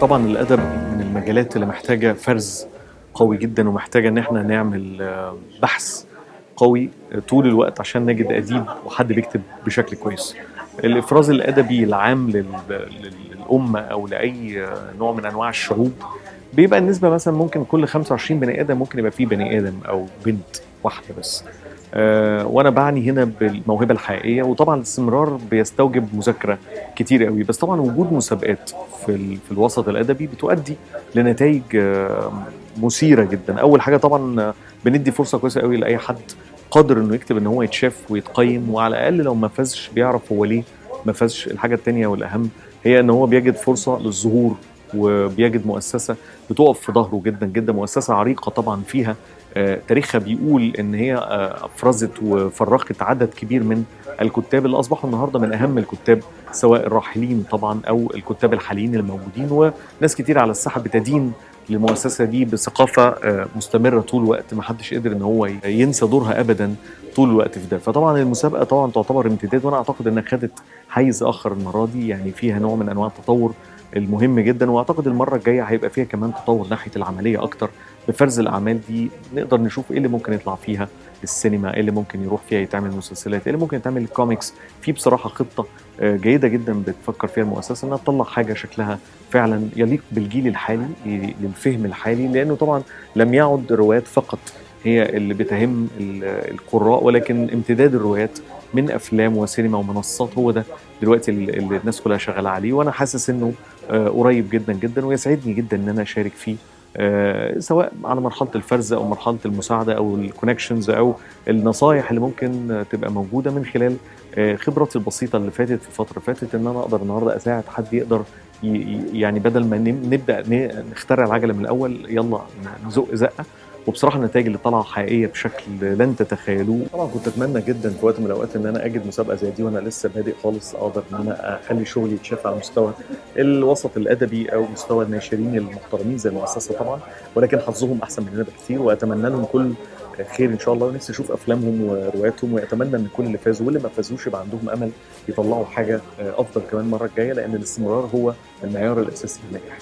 طبعا الأدب من المجالات اللي محتاجة فرز قوي جدا، ومحتاجة إن احنا نعمل بحث قوي طول الوقت عشان نجد أديب وحد بيكتب بشكل كويس. الإفراز الأدبي العام للأمة أو لأي نوع من أنواع الشعوب بيبقى النسبة مثلا ممكن كل 25 بني آدم ممكن يبقى فيه بني آدم أو بنت واحدة بس. وانا بعني هنا بالموهبه الحقيقيه، وطبعا الاستمرار بيستوجب مذاكره كتير قوي، بس طبعا وجود مسابقات في الوسط الادبي بتؤدي لنتائج مثيره جدا. اول حاجه طبعا بندي فرصه كويسه قوي لاي حد قادر انه يكتب ان هو يتشاف ويتقيم، وعلى الاقل لو ما فازش بيعرف هو ليه ما فازش. الحاجه التانيه والاهم هي ان هو بيجد فرصه للظهور، وبيجد مؤسسه بتقف في ظهره جدا جدا، مؤسسه عريقه طبعا فيها تاريخها بيقول ان هي افرزت وفرخت عدد كبير من الكتاب اللي اصبحوا النهارده من اهم الكتاب، سواء الراحلين طبعا او الكتاب الحاليين الموجودين. وناس كتير على الساحه بتدين للمؤسسه دي بثقافه مستمره طول الوقت، ما حدش قدر ان هو ينسى دورها ابدا طول الوقت في ده. فطبعا المسابقه طبعا تعتبر امتداد، وانا اعتقد انها خدت حيز اخر المره دي، يعني فيها نوع من انواع التطور المهم جدا. واعتقد المره الجايه هيبقى فيها كمان تطور ناحيه العمليه اكتر بفرز الاعمال دي. نقدر نشوف ايه اللي ممكن يطلع فيها السينما، ايه اللي ممكن يروح فيها يتعمل مسلسلات، ايه اللي ممكن يتعمل الكوميكس. في بصراحه خطه جيده جدا بتفكر فيها المؤسسه انها تطلع حاجه شكلها فعلا يليق بالجيل الحالي، للفهم الحالي، لانه طبعا لم يعد الروايات فقط هي اللي بتهم القراء، ولكن امتداد الروايات من افلام وسينما ومنصات هو ده دلوقتي اللي الناس كلها شغاله عليه. وانا حاسس انه قريب جدا جدا، ويسعدني جدا ان انا اشارك فيه، سواء على مرحله الفرز او مرحله المساعده او الكونكشنز او النصايح اللي ممكن تبقى موجوده من خلال خبرتي البسيطه اللي فاتت في فتره فاتت، ان انا اقدر النهارده اساعد حد يقدر يعني بدل ما نبدا نخترع العجله من الاول، يلا نزق زقه. وبصراحه النتائج اللي طالعه حقيقيه بشكل لن تتخيلوه. طبعا كنت اتمنى جدا في وقت من الاوقات ان انا اجد مسابقه زي دي وانا لسه بادئ خالص، اقدر ان انا اخلي شغلي يتشاف على مستوى الوسط الادبي او مستوى الناشرين المحترمين زي المؤسسه طبعا، ولكن حظهم احسن مننا بكثير، واتمنى لهم كل خير ان شاء الله. ونفسي اشوف افلامهم ورواياتهم، واتمنى ان كل اللي فازوا واللي ما فازوش يبقى عندهم امل يطلعوا حاجه افضل كمان المره الجايه، لان الاستمرار هو المعيار الاساسي للنجاح.